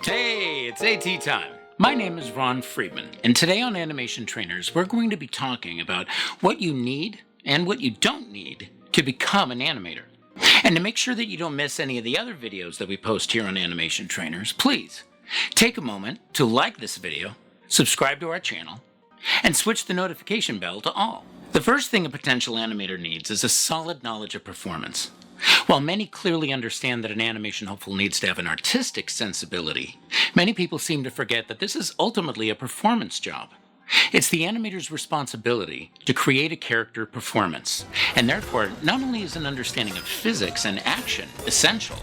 Hey, it's AT time. My name is Ron Friedman, and today on Animation Trainers, we're going to be talking about what you need and what you don't need to become an animator. And to make sure that you don't miss any of the other videos that we post here on Animation Trainers, please take a moment to like this video, subscribe to our channel, and switch the notification bell to all. The first thing a potential animator needs is a solid knowledge of performance. While many clearly understand that an animation hopeful needs to have an artistic sensibility, many people seem to forget that this is ultimately a performance job. It's the animator's responsibility to create a character performance, and therefore not only is an understanding of physics and action essential,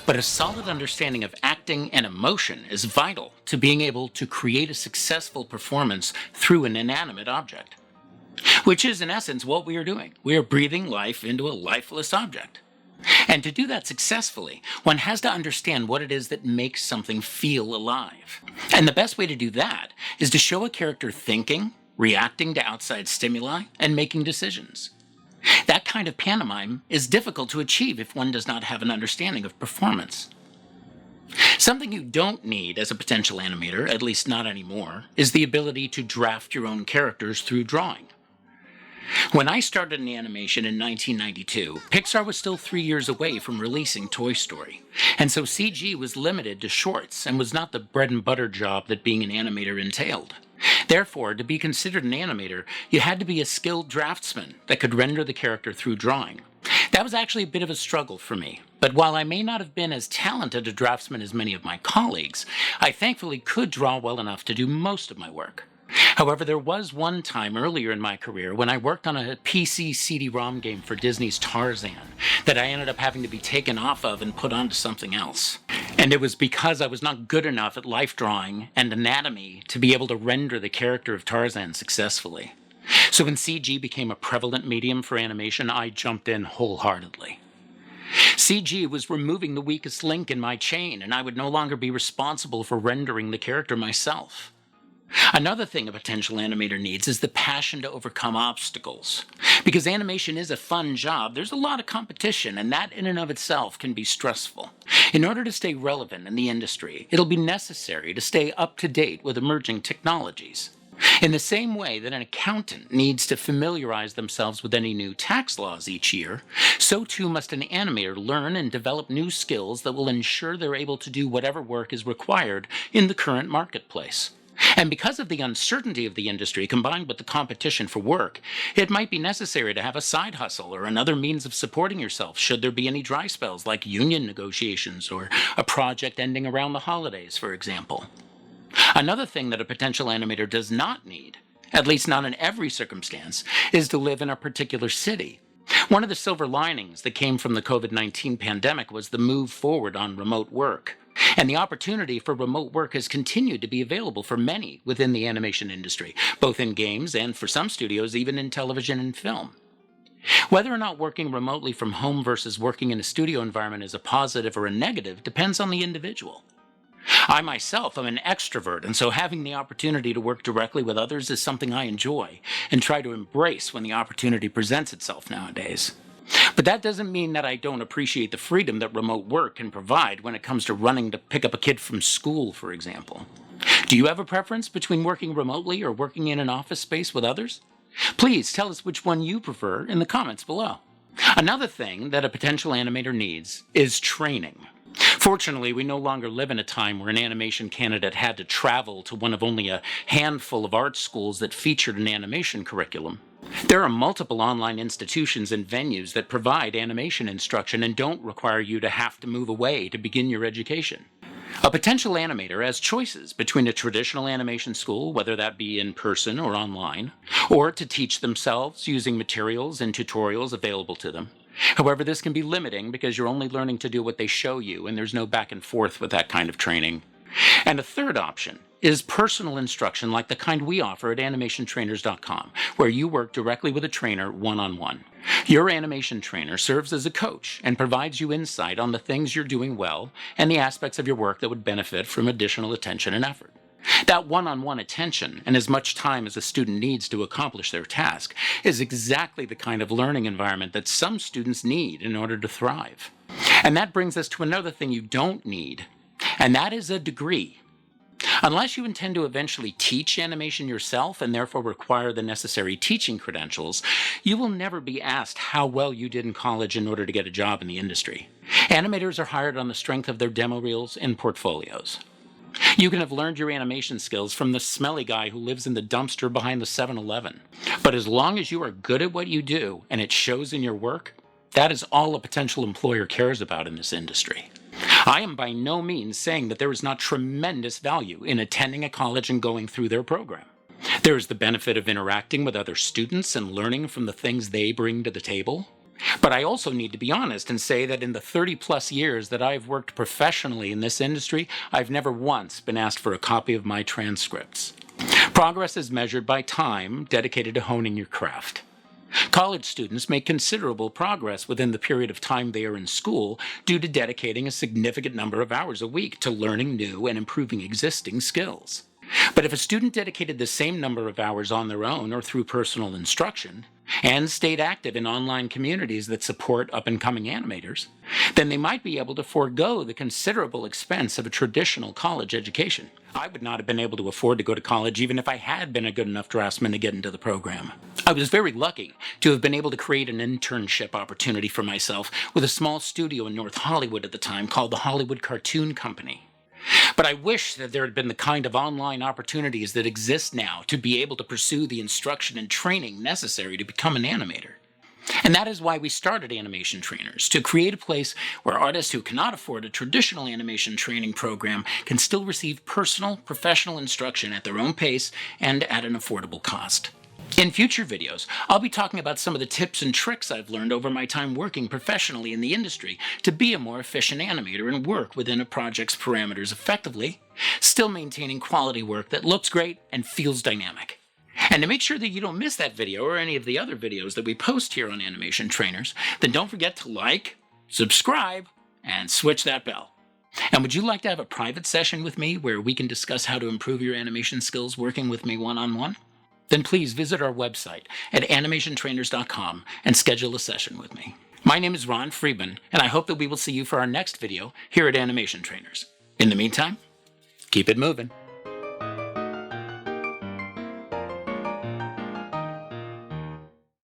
but a solid understanding of acting and emotion is vital to being able to create a successful performance through an inanimate object. Which is, in essence, what we are doing. We are breathing life into a lifeless object. And to do that successfully, one has to understand what it is that makes something feel alive. And the best way to do that is to show a character thinking, reacting to outside stimuli, and making decisions. That kind of pantomime is difficult to achieve if one does not have an understanding of performance. Something you don't need as a potential animator, at least not anymore, is the ability to draft your own characters through drawing. When I started in animation in 1992, Pixar was still 3 years away from releasing Toy Story, and so CG was limited to shorts and was not the bread and butter job that being an animator entailed. Therefore, to be considered an animator, you had to be a skilled draftsman that could render the character through drawing. That was actually a bit of a struggle for me, but while I may not have been as talented a draftsman as many of my colleagues, I thankfully could draw well enough to do most of my work. However, there was one time earlier in my career when I worked on a PC CD-ROM game for Disney's Tarzan that I ended up having to be taken off of and put onto something else. And it was because I was not good enough at life drawing and anatomy to be able to render the character of Tarzan successfully. So when CG became a prevalent medium for animation, I jumped in wholeheartedly. CG was removing the weakest link in my chain, and I would no longer be responsible for rendering the character myself. Another thing a potential animator needs is the passion to overcome obstacles. Because animation is a fun job, there's a lot of competition, and that in and of itself can be stressful. In order to stay relevant in the industry, it'll be necessary to stay up to date with emerging technologies. In the same way that an accountant needs to familiarize themselves with any new tax laws each year, so too must an animator learn and develop new skills that will ensure they're able to do whatever work is required in the current marketplace. And because of the uncertainty of the industry combined with the competition for work, it might be necessary to have a side hustle or another means of supporting yourself should there be any dry spells like union negotiations or a project ending around the holidays, for example. Another thing that a potential animator does not need, at least not in every circumstance, is to live in a particular city. One of the silver linings that came from the COVID-19 pandemic was the move forward on remote work. And the opportunity for remote work has continued to be available for many within the animation industry, both in games and, for some studios, even in television and film. Whether or not working remotely from home versus working in a studio environment is a positive or a negative depends on the individual. I myself am an extrovert, and so having the opportunity to work directly with others is something I enjoy and try to embrace when the opportunity presents itself nowadays. But that doesn't mean that I don't appreciate the freedom that remote work can provide when it comes to running to pick up a kid from school, for example. Do you have a preference between working remotely or working in an office space with others? Please tell us which one you prefer in the comments below. Another thing that a potential animator needs is training. Fortunately, we no longer live in a time where an animation candidate had to travel to one of only a handful of art schools that featured an animation curriculum. There are multiple online institutions and venues that provide animation instruction and don't require you to have to move away to begin your education. A potential animator has choices between a traditional animation school, whether that be in person or online, or to teach themselves using materials and tutorials available to them. However, this can be limiting because you're only learning to do what they show you, and there's no back and forth with that kind of training. And a third option is personal instruction like the kind we offer at animationtrainers.com, where you work directly with a trainer one-on-one. Your animation trainer serves as a coach and provides you insight on the things you're doing well and the aspects of your work that would benefit from additional attention and effort. That one-on-one attention and as much time as a student needs to accomplish their task is exactly the kind of learning environment that some students need in order to thrive. And that brings us to another thing you don't need and that is a degree. Unless you intend to eventually teach animation yourself and therefore require the necessary teaching credentials, you will never be asked how well you did in college in order to get a job in the industry. Animators are hired on the strength of their demo reels and portfolios. You can have learned your animation skills from the smelly guy who lives in the dumpster behind the 7-Eleven. But as long as you are good at what you do and it shows in your work, that is all a potential employer cares about in this industry. I am by no means saying that there is not tremendous value in attending a college and going through their program. There is the benefit of interacting with other students and learning from the things they bring to the table. But I also need to be honest and say that in the 30-plus years that I've worked professionally in this industry, I've never once been asked for a copy of my transcripts. Progress is measured by time dedicated to honing your craft. College students make considerable progress within the period of time they are in school due to dedicating a significant number of hours a week to learning new and improving existing skills. But if a student dedicated the same number of hours on their own or through personal instruction, and stayed active in online communities that support up-and-coming animators, then they might be able to forego the considerable expense of a traditional college education. I would not have been able to afford to go to college even if I had been a good enough draftsman to get into the program. I was very lucky to have been able to create an internship opportunity for myself with a small studio in North Hollywood at the time called the Hollywood Cartoon Company. But I wish that there had been the kind of online opportunities that exist now to be able to pursue the instruction and training necessary to become an animator. And that is why we started Animation Trainers, to create a place where artists who cannot afford a traditional animation training program can still receive personal, professional instruction at their own pace and at an affordable cost. In future videos, I'll be talking about some of the tips and tricks I've learned over my time working professionally in the industry to be a more efficient animator and work within a project's parameters effectively, still maintaining quality work that looks great and feels dynamic. And to make sure that you don't miss that video or any of the other videos that we post here on Animation Trainers, then don't forget to like, subscribe, and switch that bell. And would you like to have a private session with me where we can discuss how to improve your animation skills working with me one-on-one? Then please visit our website at animationtrainers.com and schedule a session with me. My name is Ron Friedman, and I hope that we will see you for our next video here at Animation Trainers. In the meantime, keep it moving.